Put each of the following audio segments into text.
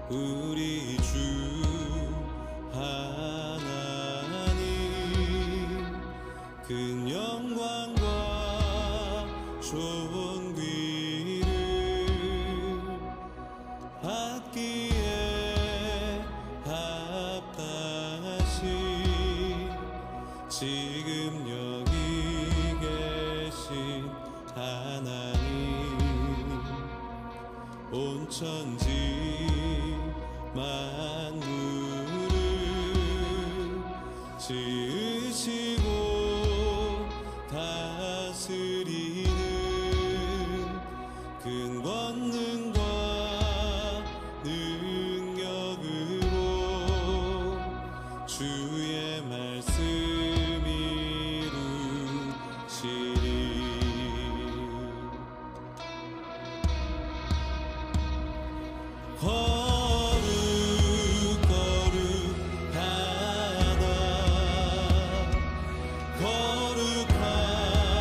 우리 주 하나님 큰 영광과 존귀를 받기에 합당하신 지금 여기 계신 하나님 온 천지 만물을 지으시고 다스리는 큰 권능과 능력으로 주의 말씀 이루시리. 거룩하다 거룩하다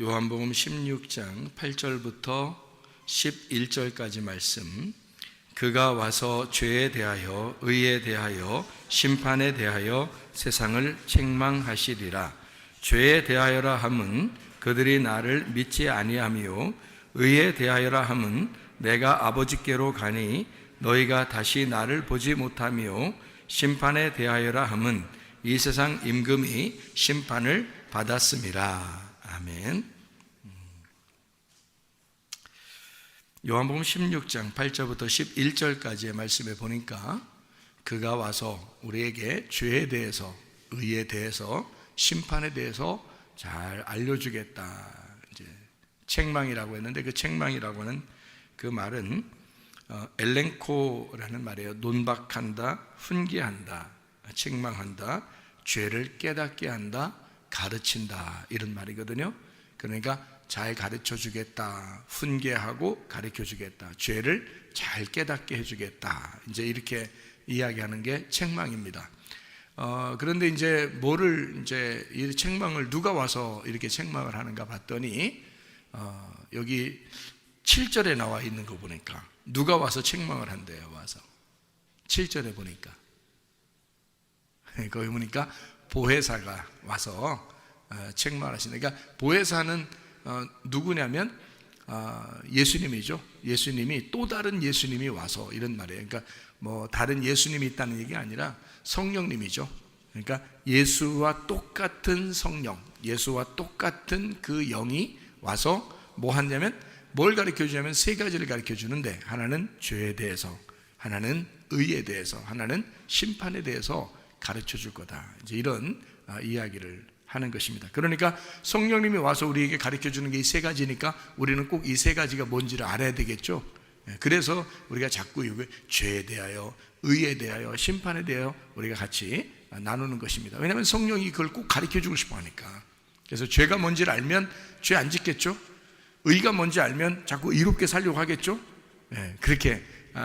요한복음 16장 8절부터 11절까지 말씀. 그가 와서 죄에 대하여 의에 대하여 심판에 대하여 세상을 책망하시리라. 죄에 대하여라 함은 그들이 나를 믿지 아니하며 의에 대하여라 함은 내가 아버지께로 가니 너희가 다시 나를 보지 못하며 심판에 대하여라 함은 이 세상 임금이 심판을 받았음이라. 아멘. 요한복음 16장 8절부터 11절까지의 말씀에 보니까 그가 와서 우리에게 죄에 대해서, 의에 대해서, 심판에 대해서 잘 알려주겠다. 이제 책망이라고 했는데 그 책망이라고 하는 그 말은 엘렌코라는 말이에요. 논박한다, 훈계한다, 책망한다, 죄를 깨닫게 한다, 가르친다, 이런 말이거든요. 그러니까 잘 가르쳐 주겠다, 훈계하고 가르쳐 주겠다, 죄를 잘 깨닫게 해주겠다, 이제 이렇게 이야기하는 게 책망입니다. 그런데 이제 이제 이 책망을 누가 와서 이렇게 책망을 하는가 봤더니 여기 7절에 나와 있는 거 보니까 누가 와서 책망을 한대요. 와서 7절에 보니까 거기 보니까 보혜사가 와서 책망을 하시는. 그러니까 보혜사는 누구냐면 예수님이죠. 예수님이, 또 다른 예수님이 와서, 이런 말이에요. 그러니까 뭐 다른 예수님이 있다는 얘기가 아니라 성령님이죠. 그러니까 예수와 똑같은 성령, 예수와 똑같은 그 영이 와서 뭐 하냐면, 뭘 가르쳐 주냐면 세 가지를 가르쳐 주는데, 하나는 죄에 대해서, 하나는 의에 대해서, 하나는 심판에 대해서 가르쳐 줄 거다. 이제 이런 이야기를 하는 것입니다. 그러니까 성령님이 와서 우리에게 가르쳐 주는 게 이 세 가지니까 우리는 꼭 이 세 가지가 뭔지를 알아야 되겠죠. 그래서 우리가 자꾸 이거 죄에 대하여, 의에 대하여, 심판에 대하여 우리가 같이 나누는 것입니다. 왜냐하면 성령이 그걸 꼭 가르쳐 주고 싶어 하니까. 그래서 죄가 뭔지를 알면 죄 안 짓겠죠. 의가 뭔지 알면 자꾸 의롭게 살려고 하겠죠. 그렇게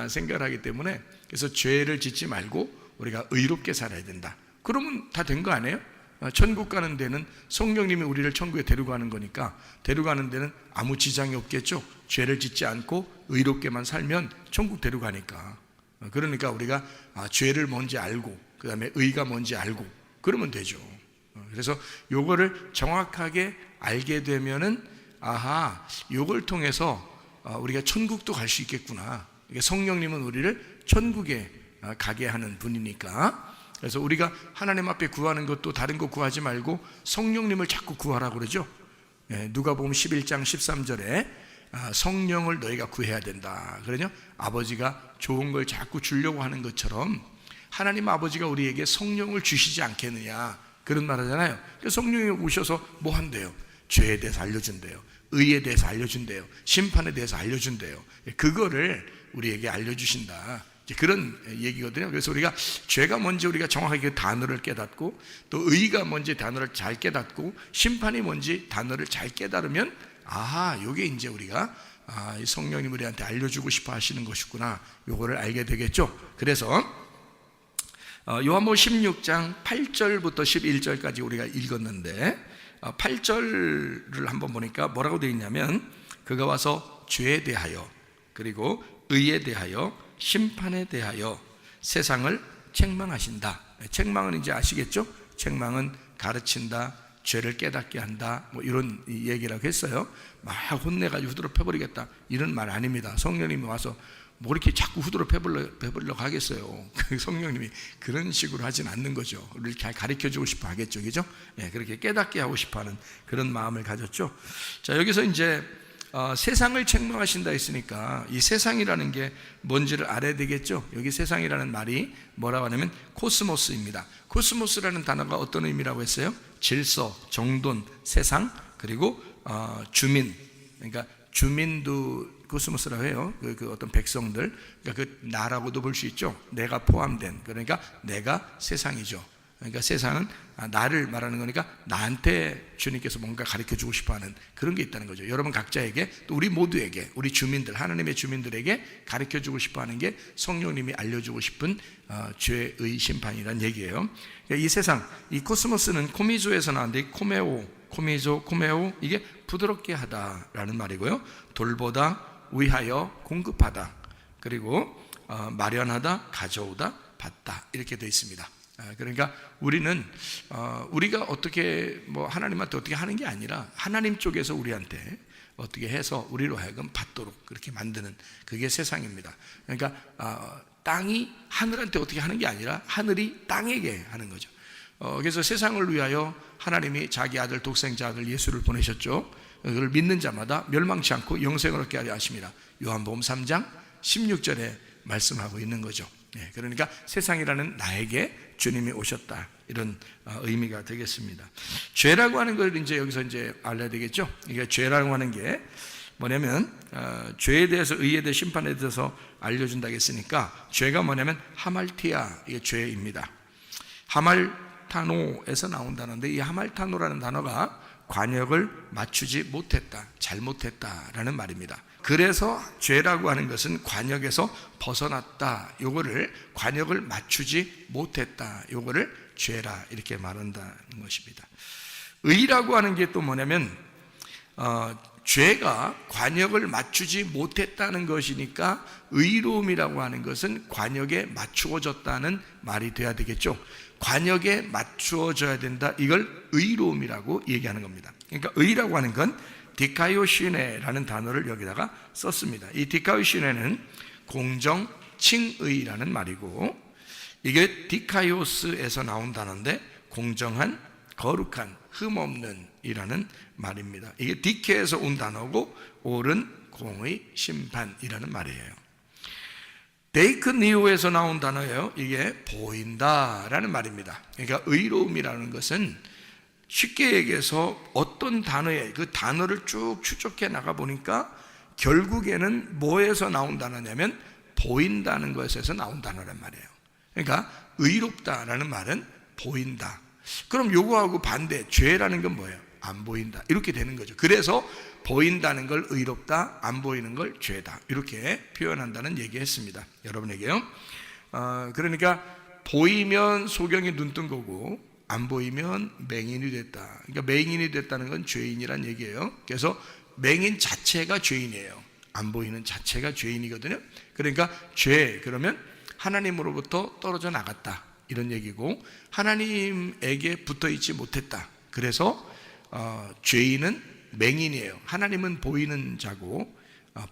생각을 하기 때문에, 그래서 죄를 짓지 말고 우리가 의롭게 살아야 된다. 그러면 다 된 거 아니에요? 천국 가는 데는 성령님이 우리를 천국에 데려가는 거니까, 데려가는 데는 아무 지장이 없겠죠. 죄를 짓지 않고 의롭게만 살면 천국 데려가니까. 그러니까 우리가 죄를 뭔지 알고, 그 다음에 의가 뭔지 알고, 그러면 되죠. 그래서 요거를 정확하게 알게 되면은, 아하, 요걸 통해서 우리가 천국도 갈 수 있겠구나. 성령님은 우리를 천국에 가게 하는 분이니까. 그래서 우리가 하나님 앞에 구하는 것도 다른 거 구하지 말고 성령님을 자꾸 구하라고 그러죠. 누가복음 11장 13절에 성령을 너희가 구해야 된다. 그러죠. 아버지가 좋은 걸 자꾸 주려고 하는 것처럼 하나님 아버지가 우리에게 성령을 주시지 않겠느냐, 그런 말 하잖아요. 성령이 오셔서 뭐 한대요? 죄에 대해서 알려준대요, 의에 대해서 알려준대요, 심판에 대해서 알려준대요. 그거를 우리에게 알려주신다, 그런 얘기거든요. 그래서 우리가 죄가 뭔지 우리가 정확하게 단어를 깨닫고, 또 의가 뭔지 단어를 잘 깨닫고, 심판이 뭔지 단어를 잘 깨달으면, 아하, 요게 이제 우리가 성령님 우리한테 알려주고 싶어 하시는 것이구나, 요거를 알게 되겠죠. 그래서 요한복음 16장 8절부터 11절까지 우리가 읽었는데, 8절을 한번 보니까 뭐라고 되어 있냐면, 그가 와서 죄에 대하여, 그리고 의에 대하여, 심판에 대하여 세상을 책망하신다. 책망은 이제 아시겠죠? 책망은 가르친다, 죄를 깨닫게 한다, 뭐 이런 얘기라고 했어요. 막 혼내가지고 후드로 패버리겠다, 이런 말 아닙니다. 성령님이 와서 뭐 이렇게 자꾸 후드로 패버리려고 하겠어요. 성령님이 그런 식으로 하진 않는 거죠. 우리를 잘 가르쳐주고 싶어 하겠죠, 그죠? 그렇게 깨닫게 하고 싶어 하는 그런 마음을 가졌죠. 자, 여기서 이제 세상을 책망하신다 했으니까 이 세상이라는 게 뭔지를 알아야 되겠죠. 여기 세상이라는 말이 뭐라고 하냐면 코스모스입니다. 코스모스라는 단어가 어떤 의미라고 했어요? 질서, 정돈, 세상, 그리고 주민. 그러니까 주민도 코스모스라고 해요. 그 어떤 백성들, 그러니까 그 나라고도 볼 수 있죠. 내가 포함된, 그러니까 내가 세상이죠. 그러니까 세상은 나를 말하는 거니까 나한테 주님께서 뭔가 가르쳐주고 싶어하는 그런 게 있다는 거죠. 여러분 각자에게, 또 우리 모두에게, 우리 주민들, 하나님의 주민들에게 가르쳐주고 싶어하는 게 성령님이 알려주고 싶은 죄의 심판이란 얘기예요. 이 세상, 이 코스모스는 코미조에서 나왔는데 코메오, 코미조, 코메오, 이게 부드럽게 하다라는 말이고요. 돌보다, 위하여, 공급하다, 그리고 마련하다, 가져오다, 받다, 이렇게 되어 있습니다. 그러니까 우리는 우리가 어떻게 하나님한테 어떻게 하는 게 아니라 하나님 쪽에서 우리한테 어떻게 해서 우리로 하여금 받도록 그렇게 만드는, 그게 세상입니다. 그러니까 땅이 하늘한테 어떻게 하는 게 아니라 하늘이 땅에게 하는 거죠. 그래서 세상을 위하여 하나님이 자기 아들, 독생자 아들 예수를 보내셨죠. 그걸 믿는 자마다 멸망치 않고 영생을 얻게 하려 하심이라 요한복음 3장 16절에 말씀하고 있는 거죠. 그러니까 세상이라는 나에게 주님이 오셨다, 이런 의미가 되겠습니다. 죄라고 하는 걸 여기서 알아야 되겠죠. 이게 죄라고 하는 게 뭐냐면 죄에 대해서, 의에 대해, 심판에 대해서 알려준다고 했으니까 죄가 뭐냐면 하말티아, 이게 죄입니다. 하말타노에서 나온 단어인데, 이 하말타노라는 단어가 관역을 맞추지 못했다, 잘못했다라는 말입니다. 그래서 죄라고 하는 것은 관역에서 벗어났다, 요거를 관역을 맞추지 못했다, 요거를 죄라 이렇게 말한다는 것입니다. 의라고 하는 게 또 뭐냐면 죄가 관역을 맞추지 못했다는 것이니까 의로움이라고 하는 것은 관역에 맞추어졌다는 말이 돼야 되겠죠. 관역에 맞추어져야 된다, 이걸 의로움이라고 얘기하는 겁니다. 그러니까 의라고 하는 건 디카이오시네라는 단어를 여기다가 썼습니다. 이 디카이오시네는 공정, 칭의라는 말이고, 이게 디카이오스에서 나온 단어인데 공정한, 거룩한, 흠없는 이라는 말입니다. 이게 디케에서 온 단어고 옳은, 공의, 심판이라는 말이에요. 데이크니오에서 나온 단어예요. 이게 보인다라는 말입니다. 그러니까 의로움이라는 것은 쉽게 얘기해서 어떤 단어에 그 단어를 쭉 추적해 나가 보니까 결국에는 뭐에서 나온 단어냐면 보인다는 것에서 나온 단어란 말이에요. 그러니까 의롭다라는 말은 보인다. 그럼 요거하고 반대, 죄라는 건 뭐예요? 안 보인다, 이렇게 되는 거죠. 그래서 보인다는 걸 의롭다, 안 보이는 걸 죄다, 이렇게 표현한다는 얘기했습니다, 여러분에게요. 그러니까 보이면 소경이 눈뜬 거고 안 보이면 맹인이 됐다. 그러니까 맹인이 됐다는 건 죄인이란 얘기예요. 그래서 맹인 자체가 죄인이에요. 안 보이는 자체가 죄인이거든요. 그러니까 죄, 그러면 하나님으로부터 떨어져 나갔다, 이런 얘기고, 하나님에게 붙어 있지 못했다. 그래서 죄인은 맹인이에요. 하나님은 보이는 자고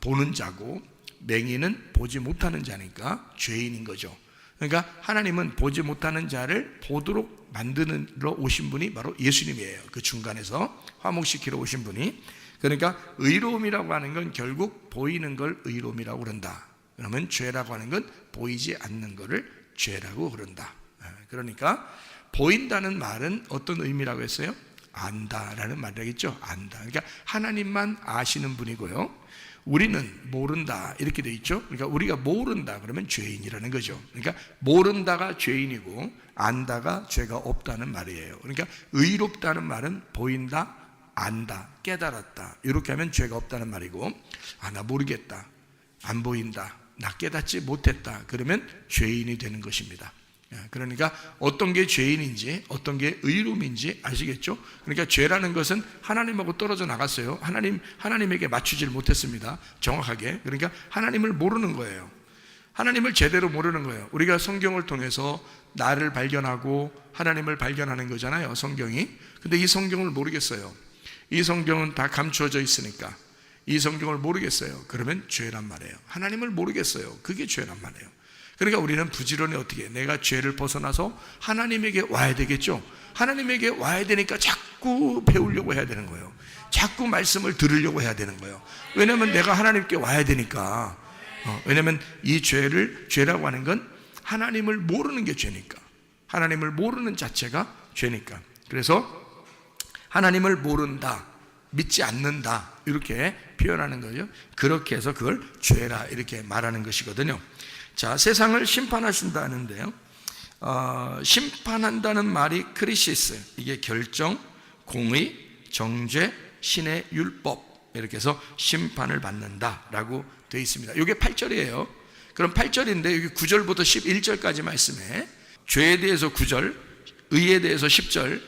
보는 자고, 맹인은 보지 못하는 자니까 죄인인 거죠. 그러니까 하나님은 보지 못하는 자를 보도록 만드는 오신 분이 바로 예수님이에요. 그 중간에서 화목시키러 오신 분이. 그러니까 의로움이라고 하는 건 결국 보이는 걸 의로움이라고 그런다. 그러면 죄라고 하는 건 보이지 않는 거를 죄라고 그런다. 그러니까 보인다는 말은 어떤 의미라고 했어요? 안다라는 말이겠죠. 안다. 그러니까 하나님만 아시는 분이고요, 우리는 모른다, 이렇게 돼 있죠. 그러니까 우리가 모른다 그러면 죄인이라는 거죠. 그러니까 모른다가 죄인이고 안다가 죄가 없다는 말이에요. 그러니까 의롭다는 말은 보인다, 안다, 깨달았다, 이렇게 하면 죄가 없다는 말이고, 나 모르겠다, 안 보인다, 나 깨닫지 못했다, 그러면 죄인이 되는 것입니다. 그러니까 어떤 게 죄인인지 어떤 게 의로움인지 아시겠죠? 그러니까 죄라는 것은 하나님하고 떨어져 나갔어요. 하나님에게 맞추질 못했습니다, 정확하게. 그러니까 하나님을 모르는 거예요. 하나님을 제대로 모르는 거예요. 우리가 성경을 통해서 나를 발견하고 하나님을 발견하는 거잖아요, 성경이. 근데 이 성경을 모르겠어요. 이 성경은 다 감추어져 있으니까 이 성경을 모르겠어요. 그러면 죄란 말이에요. 하나님을 모르겠어요. 그게 죄란 말이에요. 그러니까 우리는 부지런히 어떻게, 내가 죄를 벗어나서 하나님에게 와야 되겠죠. 하나님에게 와야 되니까 자꾸 배우려고 해야 되는 거예요. 자꾸 말씀을 들으려고 해야 되는 거예요. 왜냐하면 내가 하나님께 와야 되니까. 왜냐하면 이 죄라고 하는 건 하나님을 모르는 게 죄니까. 하나님을 모르는 자체가 죄니까. 그래서 하나님을 모른다, 믿지 않는다, 이렇게 표현하는 거죠. 그렇게 해서 그걸 죄라 이렇게 말하는 것이거든요. 자, 세상을 심판하신다는데요, 심판한다는 말이 크리시스, 이게 결정, 공의, 정죄, 신의 율법, 이렇게 해서 심판을 받는다라고 되어 있습니다. 이게 8절이에요. 그럼 8절인데 여기 9절부터 11절까지 말씀에 죄에 대해서 9절, 의에 대해서 10절,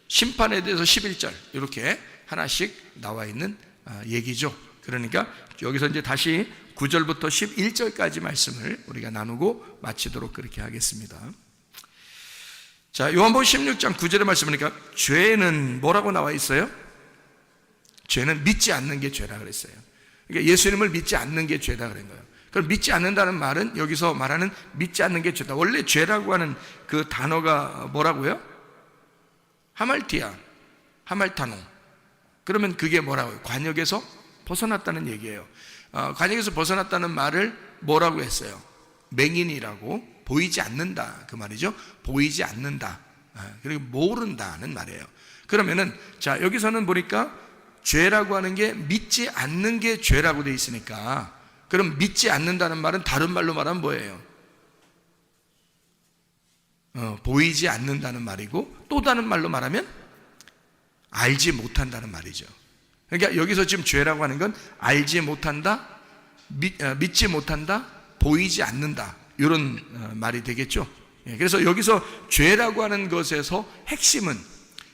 심판에 대해서 11절 이렇게 하나씩 나와 있는 얘기죠. 그러니까 여기서 이제 다시 9절부터 11절까지 말씀을 우리가 나누고 마치도록 그렇게 하겠습니다. 자, 요한복음 16장 9절의 말씀이니까 죄는 뭐라고 나와 있어요? 죄는 믿지 않는 게 죄라 그랬어요. 그러니까 예수님을 믿지 않는 게 죄다 그런 거예요. 그럼 믿지 않는다는 말은 여기서 말하는 믿지 않는 게 죄다. 원래 죄라고 하는 그 단어가 뭐라고요? 하말티아, 하말타노. 그러면 그게 뭐라고요? 관역에서 벗어났다는 얘기예요. 관역에서 벗어났다는 말을 뭐라고 했어요? 맹인이라고, 보이지 않는다 그 말이죠. 보이지 않는다, 그리고 모른다는 말이에요. 그러면은 자, 여기서는 보니까 죄라고 하는 게 믿지 않는 게 죄라고 돼 있으니까, 그럼 믿지 않는다는 말은 다른 말로 말하면 뭐예요? 보이지 않는다는 말이고, 또 다른 말로 말하면 알지 못한다는 말이죠. 그러니까 여기서 지금 죄라고 하는 건 알지 못한다, 믿지 못한다, 보이지 않는다, 이런 말이 되겠죠. 그래서 여기서 죄라고 하는 것에서 핵심은,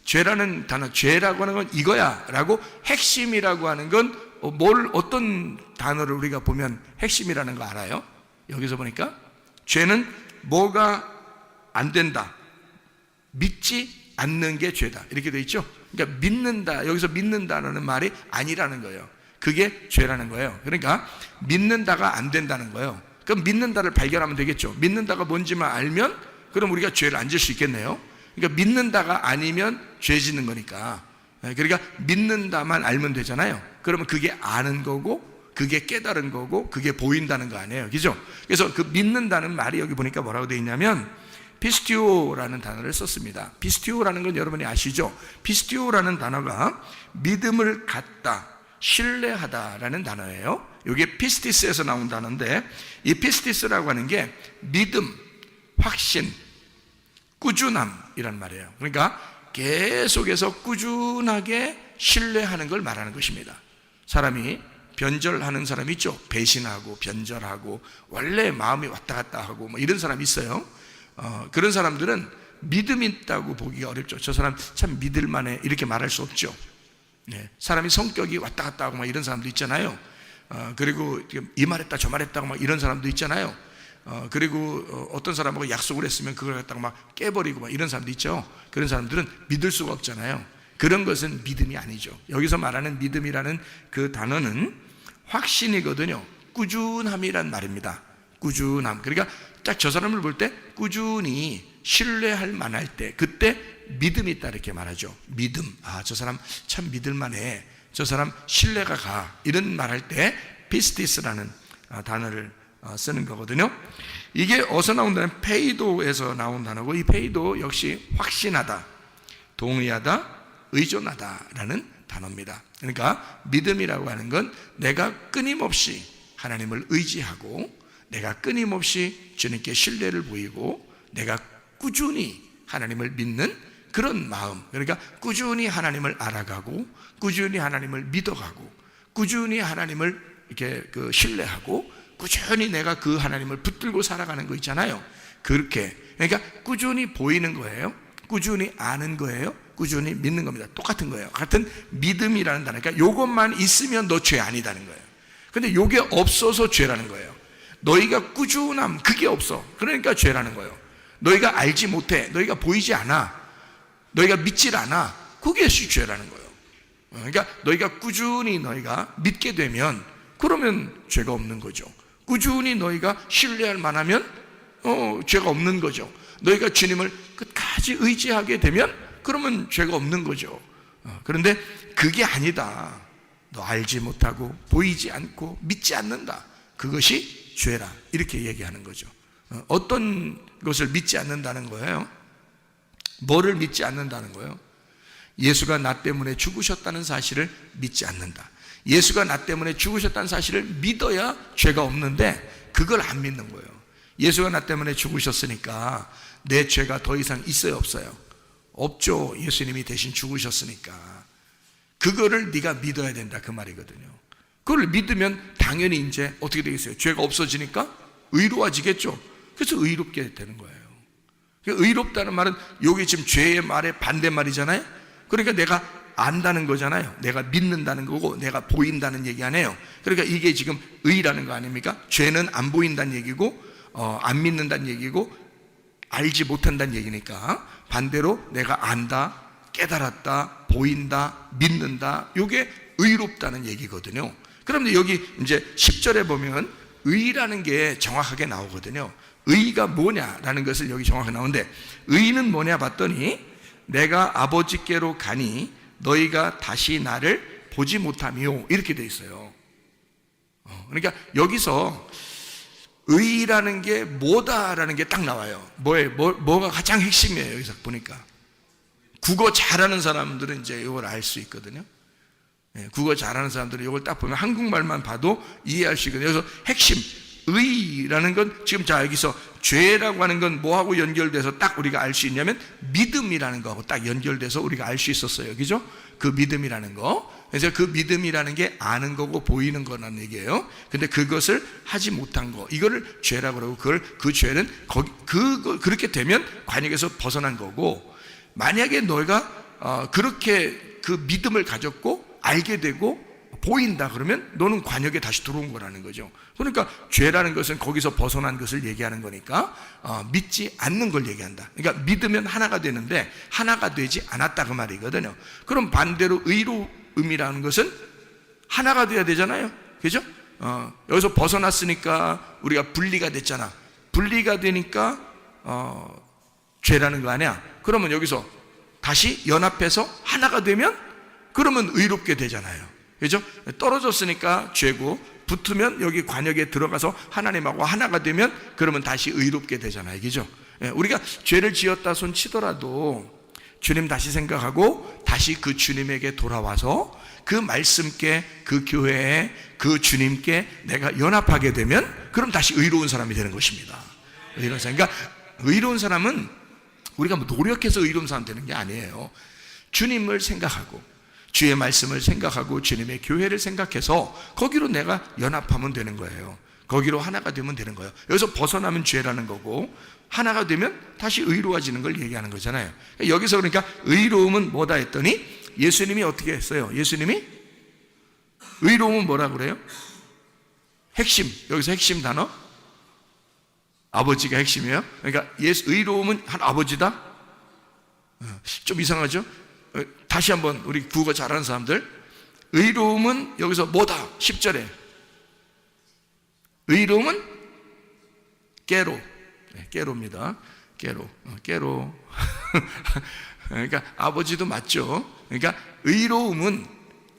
죄라는 단어, 죄라고 하는 건 이거야 라고, 핵심이라고 하는 건 어떤 단어를 우리가 보면 핵심이라는 거 알아요? 여기서 보니까 죄는 뭐가 안 된다, 믿지 않는 게 죄다, 이렇게 돼 있죠. 그러니까 믿는다, 여기서 믿는다라는 말이 아니라는 거예요. 그게 죄라는 거예요. 그러니까 믿는다가 안 된다는 거예요. 그럼 믿는다를 발견하면 되겠죠. 믿는다가 뭔지만 알면 그럼 우리가 죄를 안 질 수 있겠네요. 그러니까 믿는다가 아니면 죄 짓는 거니까. 그러니까 믿는다만 알면 되잖아요. 그러면 그게 아는 거고, 그게 깨달은 거고, 그게 보인다는 거 아니에요, 그죠? 그래서 그 믿는다는 말이 여기 보니까 뭐라고 되어 있냐면 피스티오라는 단어를 썼습니다. 피스티오라는 건 여러분이 아시죠? 피스티오라는 단어가 믿음을 갖다, 신뢰하다라는 단어예요. 이게 피스티스에서 나온 단어인데, 이 피스티스라고 하는 게 믿음, 확신, 꾸준함이란 말이에요. 그러니까 계속해서 꾸준하게 신뢰하는 걸 말하는 것입니다. 사람이 변절하는 사람이 있죠. 배신하고 변절하고 원래 마음이 왔다 갔다 하고 뭐 이런 사람이 있어요. 그런 사람들은 믿음이 있다고 보기가 어렵죠. 저 사람 참 믿을만해, 이렇게 말할 수 없죠. 사람이 성격이 왔다 갔다 하고 막 이런 사람도 있잖아요. 그리고 이 말했다 저 말했다고 막 이런 사람도 있잖아요. 그리고 어떤 사람하고 약속을 했으면 그걸 갖다가 막 깨버리고 막 이런 사람도 있죠. 그런 사람들은 믿을 수가 없잖아요. 그런 것은 믿음이 아니죠. 여기서 말하는 믿음이라는 그 단어는 확신이거든요. 꾸준함이란 말입니다. 꾸준함. 그러니까 딱 저 사람을 볼 때 꾸준히 신뢰할 만할 때, 그때 믿음이 있다 이렇게 말하죠. 믿음. 저 사람 참 믿을만해, 저 사람 신뢰가 가, 이런 말할 때 피스티스라는 단어를 쓰는 거거든요. 이게 어디서 나온다는, 페이도에서 나온 단어고, 이 페이도 역시 확신하다, 동의하다, 의존하다라는 단어입니다. 그러니까 믿음이라고 하는 건 내가 끊임없이 하나님을 의지하고, 내가 끊임없이 주님께 신뢰를 보이고, 내가 꾸준히 하나님을 믿는 그런 마음. 그러니까 꾸준히 하나님을 알아가고, 꾸준히 하나님을 믿어가고, 꾸준히 하나님을 이렇게 신뢰하고, 꾸준히 내가 그 하나님을 붙들고 살아가는 거 있잖아요. 그렇게, 그러니까 꾸준히 보이는 거예요, 꾸준히 아는 거예요, 꾸준히 믿는 겁니다. 똑같은 거예요. 같은 믿음이라는 단어. 그러니까 이것만 있으면 너 죄 아니다는 거예요. 근데 요게 없어서 죄라는 거예요. 너희가 꾸준함, 그게 없어, 그러니까 죄라는 거예요. 너희가 알지 못해, 너희가 보이지 않아, 너희가 믿질 않아, 그게 죄라는 거예요. 그러니까 너희가 꾸준히 너희가 믿게 되면 그러면 죄가 없는 거죠. 꾸준히 너희가 신뢰할 만하면 죄가 없는 거죠. 너희가 주님을 끝까지 의지하게 되면 그러면 죄가 없는 거죠. 그런데 그게 아니다, 너 알지 못하고 보이지 않고 믿지 않는다, 그것이 죄라, 이렇게 얘기하는 거죠. 어떤 것을 믿지 않는다는 거예요? 뭐를 믿지 않는다는 거예요? 예수가 나 때문에 죽으셨다는 사실을 믿지 않는다. 예수가 나 때문에 죽으셨다는 사실을 믿어야 죄가 없는데 그걸 안 믿는 거예요. 예수가 나 때문에 죽으셨으니까 내 죄가 더 이상 있어요, 없어요? 없죠. 예수님이 대신 죽으셨으니까. 그거를 네가 믿어야 된다, 그 말이거든요. 그걸 믿으면 당연히 이제 어떻게 되겠어요? 죄가 없어지니까 의로워지겠죠. 그래서 의롭게 되는 거예요. 의롭다는 말은 여기 지금 죄의 말의 반대말이잖아요. 그러니까 내가 안다는 거잖아요. 내가 믿는다는 거고 내가 보인다는 얘기 아니에요. 그러니까 이게 지금 의라는 거 아닙니까? 죄는 안 보인다는 얘기고 안 믿는다는 얘기고 알지 못한다는 얘기니까 반대로 내가 안다, 깨달았다, 보인다, 믿는다, 이게 의롭다는 얘기거든요. 그런데 여기 이제 10절에 보면 의라는 게 정확하게 나오거든요. 의가 뭐냐라는 것을 여기 정확하게 나오는데, 의는 뭐냐 봤더니 내가 아버지께로 가니 너희가 다시 나를 보지 못하며, 이렇게 돼 있어요. 그러니까 여기서 의라는 게 뭐다라는 게 딱 나와요. 뭐가 가장 핵심이에요. 여기서 보니까 국어 잘하는 사람들은 이제 이걸 알 수 있거든요. 국어 잘하는 사람들은 이걸 딱 보면 한국말만 봐도 이해할 수 있거든요. 그래서 핵심 의라는 건 지금 자 여기서 죄라고 하는 건 뭐하고 연결돼서 딱 우리가 알 수 있냐면 믿음이라는 거하고 딱 연결돼서 우리가 알 수 있었어요. 그죠? 그 믿음이라는 거. 그래서 그 믿음이라는 게 아는 거고 보이는 거라는 얘기예요. 근데 그것을 하지 못한 거, 이거를 죄라고 그러고 그 죄는 그렇게 되면 관역에서 벗어난 거고, 만약에 너희가 그렇게 그 믿음을 가졌고 알게 되고 보인다 그러면 너는 관역에 다시 들어온 거라는 거죠. 그러니까 죄라는 것은 거기서 벗어난 것을 얘기하는 거니까 믿지 않는 걸 얘기한다. 그러니까 믿으면 하나가 되는데 하나가 되지 않았다 그 말이거든요. 그럼 반대로 의로움이라는 것은 하나가 돼야 되잖아요. 그죠? 여기서 벗어났으니까 우리가 분리가 됐잖아. 분리가 되니까 죄라는 거 아니야. 그러면 여기서 다시 연합해서 하나가 되면 그러면 의롭게 되잖아요. 그죠? 떨어졌으니까 죄고, 붙으면 여기 관역에 들어가서 하나님하고 하나가 되면 그러면 다시 의롭게 되잖아요. 그죠? 우리가 죄를 지었다 손 치더라도 주님 다시 생각하고 다시 그 주님에게 돌아와서 그 말씀께, 그 교회에, 그 주님께 내가 연합하게 되면 그럼 다시 의로운 사람이 되는 것입니다. 의로운 사람. 그러니까 의로운 사람은 우리가 뭐 노력해서 의로운 사람 되는 게 아니에요. 주님을 생각하고 주의 말씀을 생각하고 주님의 교회를 생각해서 거기로 내가 연합하면 되는 거예요. 거기로 하나가 되면 되는 거예요. 여기서 벗어나면 죄라는 거고 하나가 되면 다시 의로워지는 걸 얘기하는 거잖아요. 여기서 그러니까 의로움은 뭐다 했더니 예수님이 어떻게 했어요? 예수님이 의로움은 뭐라 그래요? 핵심, 여기서 핵심 단어 아버지가 핵심이에요. 그러니까 의로움은 한 아버지다? 좀 이상하죠? 다시 한번 우리 국어 잘하는 사람들, 의로움은 여기서 뭐다? 10절에 의로움은 깨로, 깨로입니다. 깨로 그러니까 아버지도 맞죠. 그러니까 의로움은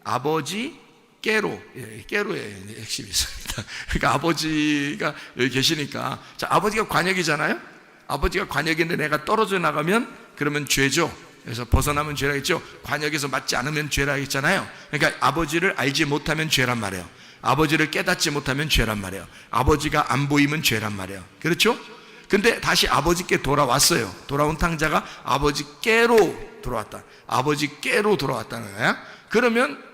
아버지 깨로, 깨로의 핵심이 있습니다. 그러니까 아버지가 여기 계시니까, 자, 아버지가 관역이잖아요. 아버지가 관역인데 내가 떨어져 나가면 그러면 죄죠. 그래서 벗어나면 죄라 했죠. 관역에서 맞지 않으면 죄라 했잖아요. 그러니까 아버지를 알지 못하면 죄란 말이에요. 아버지를 깨닫지 못하면 죄란 말이에요. 아버지가 안 보이면 죄란 말이에요. 그렇죠? 근데 다시 아버지께 돌아왔어요. 돌아온 탕자가 아버지께로 돌아왔다. 아버지께로 돌아왔다는 거야. 그러면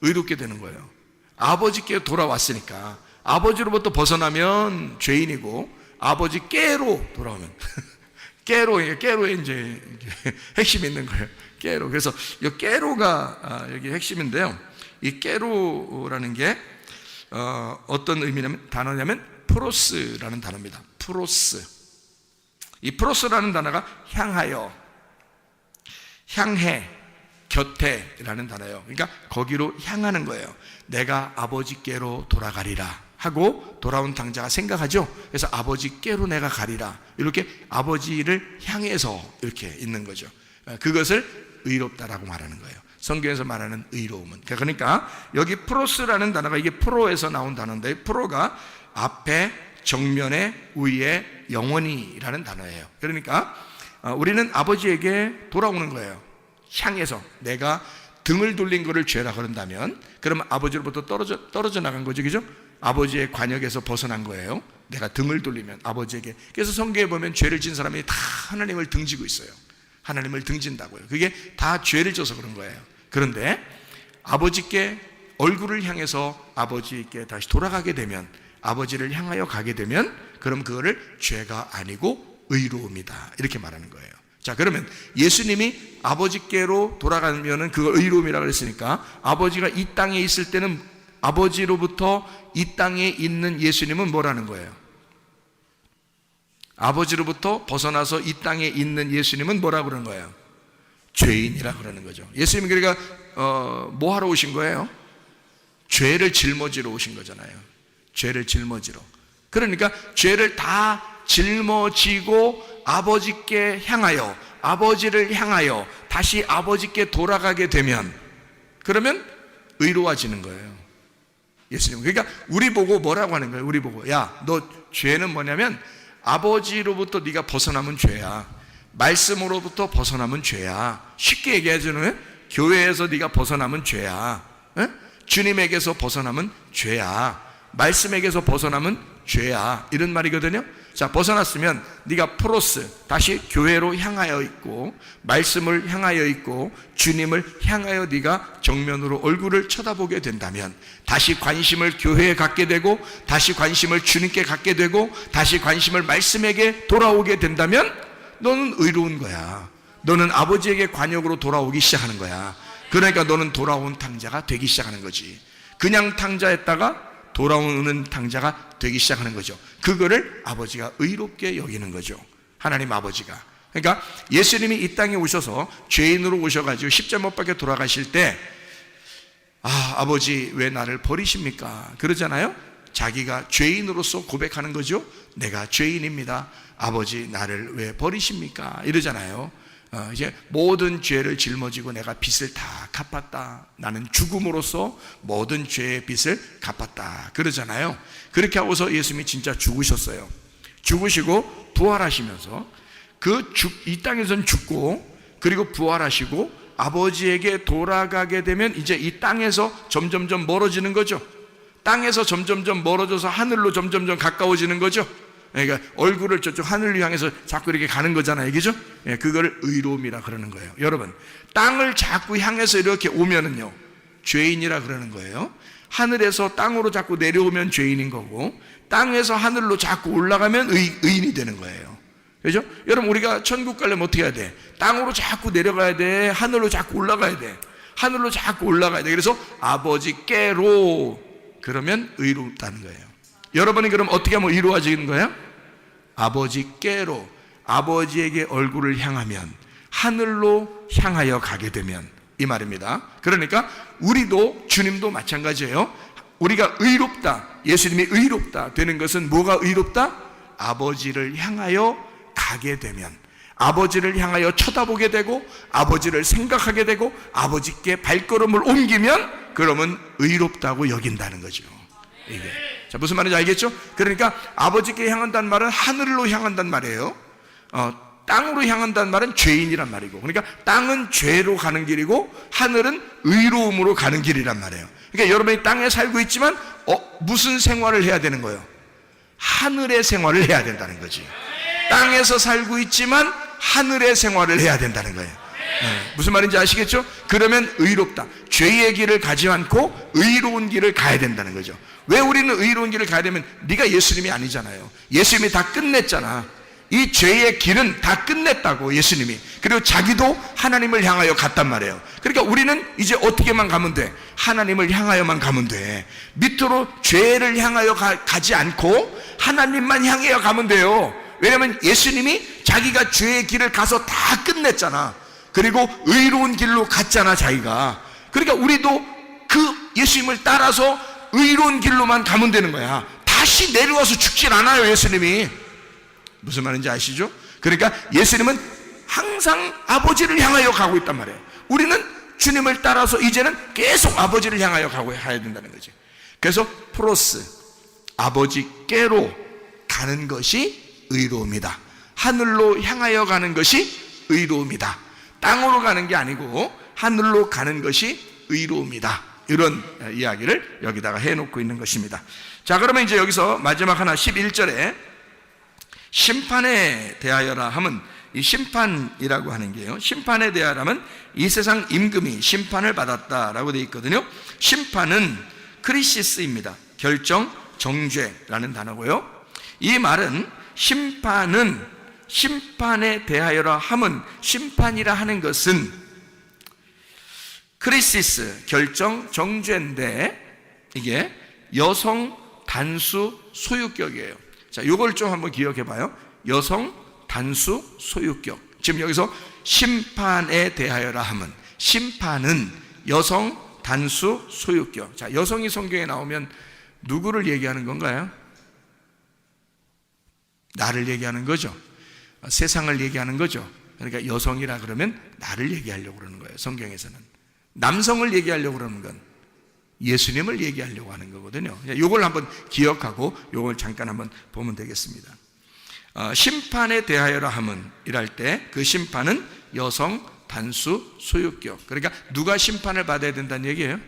의롭게 되는 거예요. 아버지께 돌아왔으니까. 아버지로부터 벗어나면 죄인이고 아버지께로 돌아오면 깨로에 이제 핵심이 있는 거예요. 깨로. 그래서 이 깨로가 여기 핵심인데요. 이 깨로라는 게 어떤 의미냐면 단어냐면 프로스라는 단어입니다. 프로스. 이 프로스라는 단어가 향하여, 향해, 곁에라는 단어예요. 그러니까 거기로 향하는 거예요. 내가 아버지께로 돌아가리라 하고 돌아온 당자가 생각하죠. 그래서 아버지께로 내가 가리라. 이렇게 아버지를 향해서 이렇게 있는 거죠. 그것을 의롭다라고 말하는 거예요. 성경에서 말하는 의로움은. 그러니까 여기 프로스라는 단어가 이게 프로에서 나온 단어인데, 프로가 앞에, 정면에, 위에, 영원히라는 단어예요. 그러니까 우리는 아버지에게 돌아오는 거예요. 향해서. 내가 등을 돌린 것을 죄라 그런다면 그러면 아버지로부터 떨어져 나간 거죠. 그죠? 아버지의 관역에서 벗어난 거예요. 내가 등을 돌리면 아버지에게. 그래서 성경에 보면 죄를 진 사람이 다 하나님을 등지고 있어요. 하나님을 등진다고요. 그게 다 죄를 져서 그런 거예요. 그런데 아버지께 얼굴을 향해서 아버지께 다시 돌아가게 되면, 아버지를 향하여 가게 되면 그럼 그거를 죄가 아니고 의로움이다 이렇게 말하는 거예요. 자, 그러면 예수님이 아버지께로 돌아가면은 그걸 의로움이라고 그랬으니까 아버지가 이 땅에 있을 때는 아버지로부터 이 땅에 있는 예수님은 뭐라는 거예요? 아버지로부터 벗어나서 이 땅에 있는 예수님은 뭐라고 그러는 거예요? 죄인이라고 그러는 거죠. 예수님이 그러니까 뭐 하러 오신 거예요? 죄를 짊어지러 오신 거잖아요. 죄를 짊어지러. 그러니까 죄를 다 짊어지고 아버지께 향하여, 아버지를 향하여 다시 아버지께 돌아가게 되면, 그러면 의로워지는 거예요. 예수님. 그러니까 우리 보고 뭐라고 하는 거예요? 우리 보고, 야, 너 죄는 뭐냐면 아버지로부터 네가 벗어나면 죄야. 말씀으로부터 벗어나면 죄야. 쉽게 얘기하자면 교회에서 네가 벗어나면 죄야. 에? 주님에게서 벗어나면 죄야. 말씀에게서 벗어나면 죄야. 이런 말이거든요. 자, 벗어났으면 네가 프로스, 다시 교회로 향하여 있고 말씀을 향하여 있고 주님을 향하여 네가 정면으로 얼굴을 쳐다보게 된다면, 다시 관심을 교회에 갖게 되고 다시 관심을 주님께 갖게 되고 다시 관심을 말씀에게 돌아오게 된다면 너는 의로운 거야. 너는 아버지에게 관역으로 돌아오기 시작하는 거야. 그러니까 너는 돌아온 탕자가 되기 시작하는 거지. 그냥 탕자였다가 돌아오는 탕자가 되기 시작하는 거죠. 그거를 아버지가 의롭게 여기는 거죠. 하나님 아버지가. 그러니까 예수님이 이 땅에 오셔서 죄인으로 오셔가지고 십자가 못 박혀 돌아가실 때, 아버지 왜 나를 버리십니까? 그러잖아요. 자기가 죄인으로서 고백하는 거죠. 내가 죄인입니다. 아버지 나를 왜 버리십니까? 이러잖아요. 이제 모든 죄를 짊어지고 내가 빚을 다 갚았다. 나는 죽음으로써 모든 죄의 빚을 갚았다. 그러잖아요. 그렇게 하고서 예수님이 진짜 죽으셨어요. 죽으시고 부활하시면서 이 땅에서는 죽고 그리고 부활하시고 아버지에게 돌아가게 되면 이제 이 땅에서 점점점 멀어지는 거죠. 땅에서 점점점 멀어져서 하늘로 점점점 가까워지는 거죠. 그러니까 얼굴을 저쪽 하늘을 향해서 자꾸 이렇게 가는 거잖아요. 그죠? 그걸 의로움이라 그러는 거예요. 여러분, 땅을 자꾸 향해서 이렇게 오면은요, 죄인이라 그러는 거예요. 하늘에서 땅으로 자꾸 내려오면 죄인인 거고, 땅에서 하늘로 자꾸 올라가면 의인이 되는 거예요. 그죠? 여러분, 우리가 천국 가려면 어떻게 해야 돼? 땅으로 자꾸 내려가야 돼. 하늘로 자꾸 올라가야 돼. 하늘로 자꾸 올라가야 돼. 그래서 아버지께로, 그러면 의롭다는 거예요. 여러분이 그럼 어떻게 하면 이루어지는 거예요? 아버지께로, 아버지에게 얼굴을 향하면, 하늘로 향하여 가게 되면, 이 말입니다. 그러니까 우리도, 주님도 마찬가지예요. 우리가 의롭다, 예수님이 의롭다 되는 것은 뭐가 의롭다? 아버지를 향하여 가게 되면, 아버지를 향하여 쳐다보게 되고 아버지를 생각하게 되고 아버지께 발걸음을 옮기면, 그러면 의롭다고 여긴다는 거죠. 이게. 자, 무슨 말인지 알겠죠? 그러니까 아버지께 향한다는 말은 하늘로 향한다는 말이에요. 땅으로 향한다는 말은 죄인이란 말이고, 그러니까 땅은 죄로 가는 길이고 하늘은 의로움으로 가는 길이란 말이에요. 그러니까 여러분이 땅에 살고 있지만 무슨 생활을 해야 되는 거예요? 하늘의 생활을 해야 된다는 거지. 땅에서 살고 있지만 하늘의 생활을 해야 된다는 거예요. 무슨 말인지 아시겠죠? 그러면 의롭다, 죄의 길을 가지 않고 의로운 길을 가야 된다는 거죠. 왜 우리는 의로운 길을 가야 되면, 네가 예수님이 아니잖아요. 예수님이 다 끝냈잖아. 이 죄의 길은 다 끝냈다고, 예수님이. 그리고 자기도 하나님을 향하여 갔단 말이에요. 그러니까 우리는 이제 어떻게만 가면 돼? 하나님을 향하여만 가면 돼. 밑으로 죄를 향하여 가지 않고 하나님만 향하여 가면 돼요. 왜냐하면 예수님이 자기가 죄의 길을 가서 다 끝냈잖아. 그리고 의로운 길로 갔잖아, 자기가. 그러니까 우리도 그 예수님을 따라서 의로운 길로만 가면 되는 거야. 다시 내려와서 죽질 않아요, 예수님이. 무슨 말인지 아시죠? 그러니까 예수님은 항상 아버지를 향하여 가고 있단 말이에요. 우리는 주님을 따라서 이제는 계속 아버지를 향하여 가야 된다는 거지. 그래서 프로스, 아버지께로 가는 것이 의로움이다. 하늘로 향하여 가는 것이 의로움이다. 땅으로 가는 게 아니고 하늘로 가는 것이 의로움이다. 이런 이야기를 여기다가 해놓고 있는 것입니다. 자, 그러면 이제 여기서 마지막 하나 11절에 심판에 대하여라 하면, 이 심판이라고 하는 게요, 심판에 대하여라면 이 세상 임금이 심판을 받았다라고 되어 있거든요. 심판은 크리시스입니다. 결정, 정죄라는 단어고요. 이 말은 심판은 심판에 대하여라 함은, 심판이라 하는 것은 크리시스, 결정, 정죄인데 이게 여성 단수 소유격이에요. 자, 요걸 좀 한번 기억해 봐요. 여성 단수 소유격. 지금 여기서 심판에 대하여라 함은, 심판은 여성 단수 소유격. 자, 여성이 성경에 나오면 누구를 얘기하는 건가요? 나를 얘기하는 거죠. 세상을 얘기하는 거죠. 그러니까 여성이라 그러면 나를 얘기하려고 그러는 거예요. 성경에서는 남성을 얘기하려고 그러는 건 예수님을 얘기하려고 하는 거거든요. 이걸 한번 기억하고 이걸 잠깐 한번 보면 되겠습니다. 심판에 대하여라 함은 이랄 때 그 심판은 여성 단수 소유격. 그러니까 누가 심판을 받아야 된다는 얘기예요?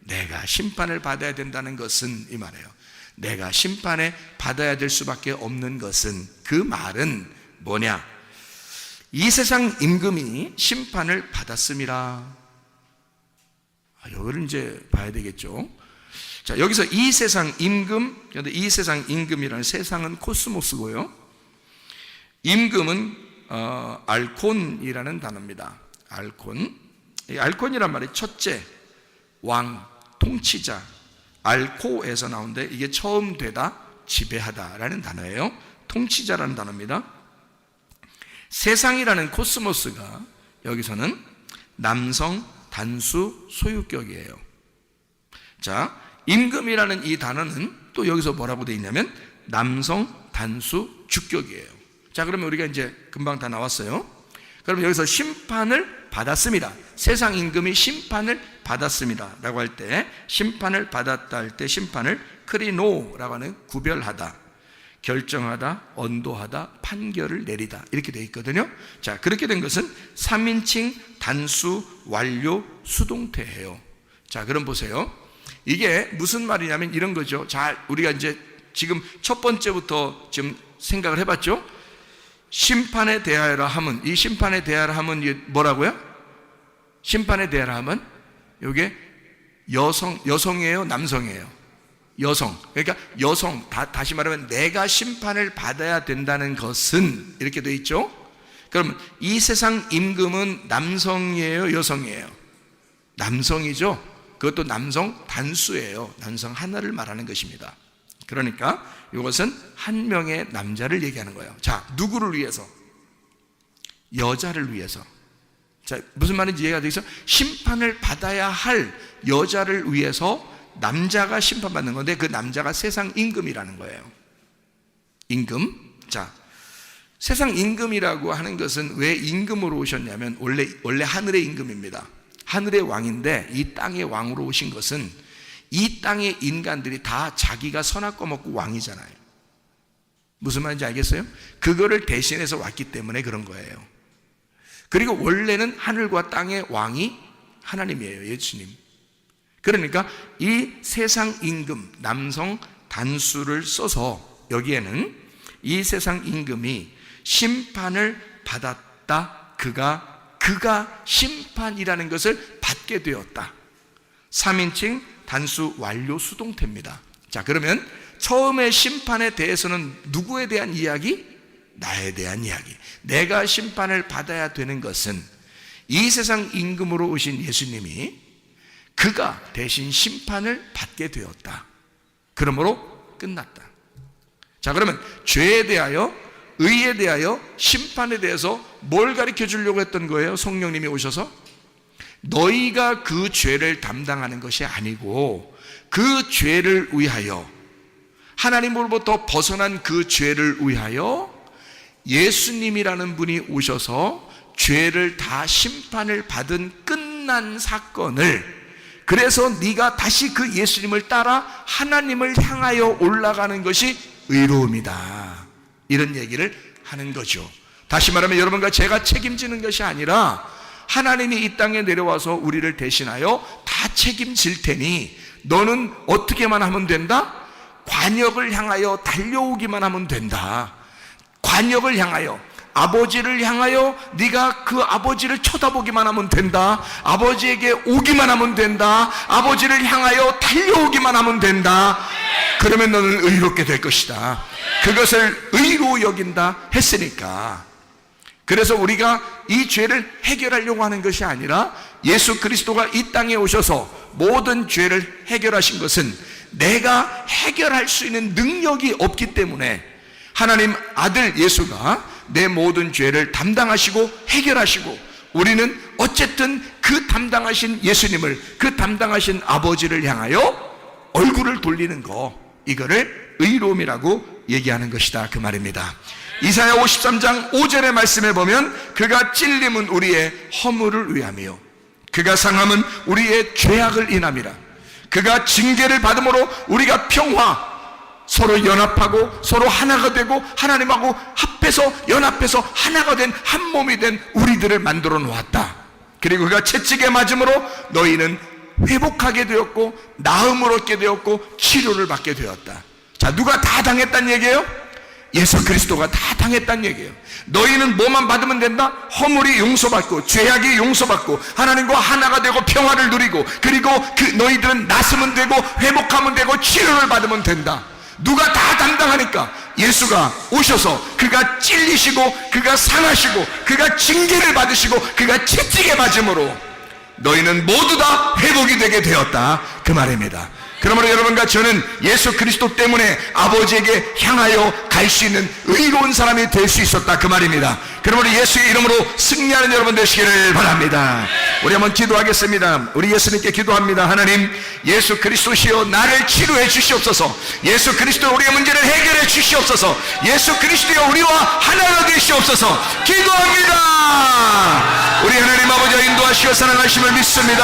내가 심판을 받아야 된다는 것은, 이 말이에요. 내가 심판에 받아야 될 수밖에 없는 것은, 그 말은 뭐냐? 이 세상 임금이 심판을 받았음이라. 이걸 이제 봐야 되겠죠. 자, 여기서 이 세상 임금, 그런데 이 세상 임금이라는, 세상은 코스모스고요. 임금은 알콘이라는 단어입니다. 알콘. 이 알콘이란 말이 첫째, 왕, 통치자. 알코에서 나온데 이게 처음 되다, 지배하다라는 단어예요. 통치자라는 단어입니다. 세상이라는 코스모스가 여기서는 남성 단수 소유격이에요. 자, 임금이라는 이 단어는 또 여기서 뭐라고 되어 있냐면 남성 단수 주격이에요. 자, 그러면 우리가 이제 금방 다 나왔어요. 그럼 여기서 심판을 받았습니다. 세상 임금이 심판을 받았습니다 라고 할 때, 심판을 받았다 할 때 심판을 크리노라고 하는 구별하다, 결정하다, 언도하다, 판결을 내리다, 이렇게 되어 있거든요. 자, 그렇게 된 것은 3인칭 단수 완료 수동태예요. 자, 그럼 보세요. 이게 무슨 말이냐면 이런 거죠. 자, 우리가 이제 지금 첫 번째부터 지금 생각을 해봤죠. 심판에 대하여라 함은, 이 심판에 대하여라 함은 뭐라고요? 심판에 대하여라 함은 이게 여성이에요, 남성이에요? 여성. 그러니까 여성, 다시 말하면 내가 심판을 받아야 된다는 것은, 이렇게 되어 있죠. 그러면 이 세상 임금은 남성이에요, 여성이에요? 남성이죠. 그것도 남성 단수예요. 남성 하나를 말하는 것입니다. 그러니까 이것은 한 명의 남자를 얘기하는 거예요. 자, 누구를 위해서? 여자를 위해서. 자, 무슨 말인지 이해가 되겠어요? 심판을 받아야 할 여자를 위해서 남자가 심판받는 건데, 그 남자가 세상 임금이라는 거예요. 임금. 자, 세상 임금이라고 하는 것은 왜 임금으로 오셨냐면, 원래 하늘의 임금입니다. 하늘의 왕인데 이 땅의 왕으로 오신 것은, 이 땅의 인간들이 다 자기가 선악과 먹고 왕이잖아요. 무슨 말인지 알겠어요? 그거를 대신해서 왔기 때문에 그런 거예요. 그리고 원래는 하늘과 땅의 왕이 하나님이에요, 예수님. 그러니까 이 세상 임금, 남성 단수를 써서 여기에는 이 세상 임금이 심판을 받았다, 그가 심판이라는 것을 받게 되었다. 3인칭 단수 완료 수동태입니다. 자, 그러면 처음에 심판에 대해서는 누구에 대한 이야기? 나에 대한 이야기. 내가 심판을 받아야 되는 것은 이 세상 임금으로 오신 예수님이 그가 대신 심판을 받게 되었다. 그러므로 끝났다. 자, 그러면 죄에 대하여, 의에 대하여, 심판에 대해서 뭘 가르쳐 주려고 했던 거예요? 성령님이 오셔서 너희가 그 죄를 담당하는 것이 아니고 그 죄를 위하여, 하나님으로부터 벗어난 그 죄를 위하여 예수님이라는 분이 오셔서 죄를 다 심판을 받은 끝난 사건을, 그래서 네가 다시 그 예수님을 따라 하나님을 향하여 올라가는 것이 의로움이다, 이런 얘기를 하는 거죠. 다시 말하면 여러분과 제가 책임지는 것이 아니라 하나님이 이 땅에 내려와서 우리를 대신하여 다 책임질 테니 너는 어떻게만 하면 된다? 관역을 향하여 달려오기만 하면 된다. 관역을 향하여, 아버지를 향하여 네가 그 아버지를 쳐다보기만 하면 된다. 아버지에게 오기만 하면 된다. 아버지를 향하여 달려오기만 하면 된다. 그러면 너는 의롭게 될 것이다. 그것을 의로 여긴다 했으니까. 그래서 우리가 이 죄를 해결하려고 하는 것이 아니라 예수 그리스도가 이 땅에 오셔서 모든 죄를 해결하신 것은 내가 해결할 수 있는 능력이 없기 때문에 하나님 아들 예수가 내 모든 죄를 담당하시고 해결하시고, 우리는 어쨌든 그 담당하신 예수님을, 그 담당하신 아버지를 향하여 얼굴을 돌리는 거, 이거를 의로움이라고 얘기하는 것이다, 그 말입니다. 이사야 53장 5절의 말씀에 보면 그가 찔림은 우리의 허물을 위함이요 그가 상함은 우리의 죄악을 인함이라. 그가 징계를 받음으로 우리가 평화, 서로 연합하고 서로 하나가 되고 하나님하고 합해서 연합해서 하나가 된 한 몸이 된 우리들을 만들어 놓았다. 그리고 그가 채찍에 맞음으로 너희는 회복하게 되었고 나음을 얻게 되었고 치료를 받게 되었다. 자, 누가 다 당했단 얘기예요? 예수 그리스도가 다 당했단 얘기예요. 너희는 뭐만 받으면 된다? 허물이 용서받고 죄악이 용서받고 하나님과 하나가 되고 평화를 누리고, 그리고 너희들은 나서면 되고 회복하면 되고 치료를 받으면 된다. 누가 다 담당하니까 예수가 오셔서 그가 찔리시고 그가 상하시고 그가 징계를 받으시고 그가 채찍에 맞음으로 너희는 모두 다 회복이 되게 되었다, 그 말입니다. 그러므로 여러분과 저는 예수 그리스도 때문에 아버지에게 향하여 갈 수 있는 의로운 사람이 될 수 있었다, 그 말입니다. 그러므로 예수의 이름으로 승리하는 여러분 되시기를 바랍니다. 우리 한번 기도하겠습니다. 우리 예수님께 기도합니다. 하나님, 예수 그리스도시여 나를 치료해 주시옵소서. 예수 그리스도 우리의 문제를 해결해 주시옵소서. 예수 그리스도여 우리와 하나가 되시옵소서. 기도합니다. 우리 하나님 아버지와 인도하시어 사랑하심을 믿습니다.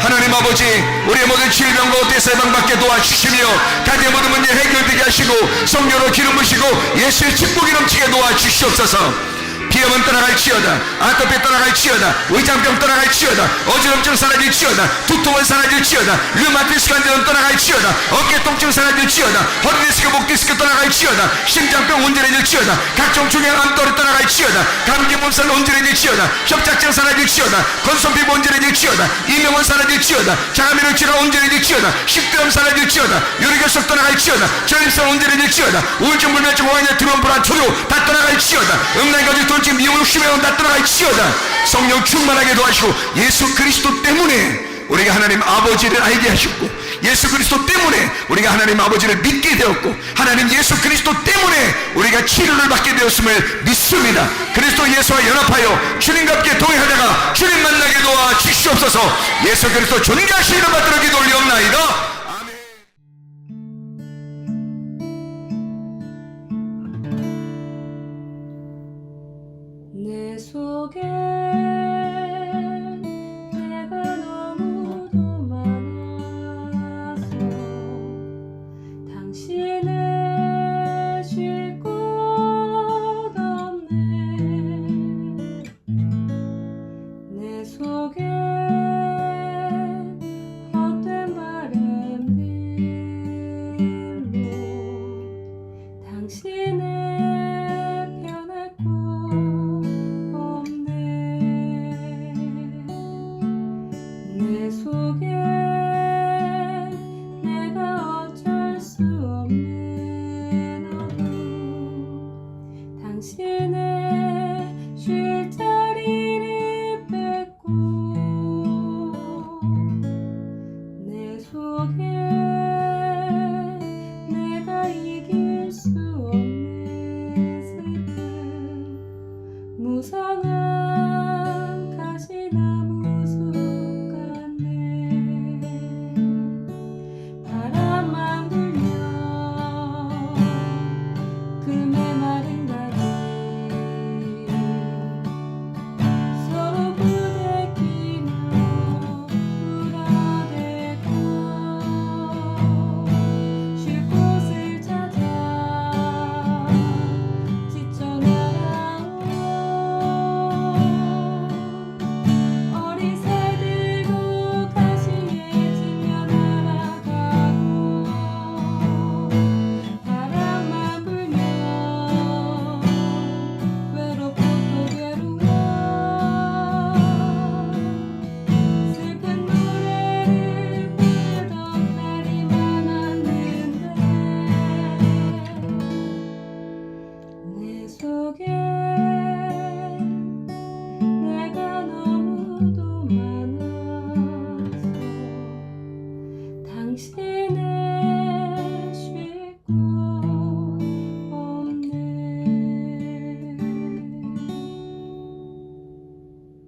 하나님 아버지, 우리의 모든 질병과 어때서 해방받게 도와주시며 가정의 모든 문제 해결되게 하시고 성령으로 기름 부시고 예수의 축복이 넘치게 도와주시옵소서. 비염은 떠나갈지어다, 아토피 떠나갈지어다, 의장병 떠나갈지어다, 어지럼증 사라질지어다, 두통은 사라질지어다, 류마티스 관절은 떠나갈지어다, 어깨 통증 사라질지어다, 허리 디스크, 목 디스크 떠나갈지어다, 심장병 온전해질지어다, 각종 중요한 암tor이 떠나갈지어다, 감기 몸살 온전해질지어다, 협착증 사라질지어다, 건선피부 온전해질지어다, 이명은 사라질지어다, 장암이를 치료 온전해질지어다, 식도염 사라질지어다, 유리결석 떠나갈지어다, 전립선 온전해질지어다, 우울증, 불면증, 호환열, 드론, 불안, 초조 다 떠나갈지어다, 음란가지, 돌증, 미용, 심해온 다 떠나갈지어다. 성령 충만하게 도와주시고 예수 그리스도 때문에 우리가 하나님 아버지를 알게 하셨고, 예수 그리스도 때문에 우리가 하나님 아버지를 믿게 되었고, 하나님 예수 그리스도 때문에 우리가 치료를 받게 되었음을 믿습니다. 그리스도 예수와 연합하여 주님과 함께 동행하다가 주님 만나게 도와 주시옵소서. 예수 그리스도 존귀하신 이름 받들어 기도 올리옵나이다. 내 속에 내가 너무도 많아서 당신을 쉴 곳 없네. 내 속에 헛된 바램들로 당신을 변할 곳 내 속에 내가 어쩔 수 없는 어둠, 당신의 쉴 자리를 뺏고 내 속에 내가 이길 수 없는 슬픔, 무성한 가시나무 숲 같네. 당신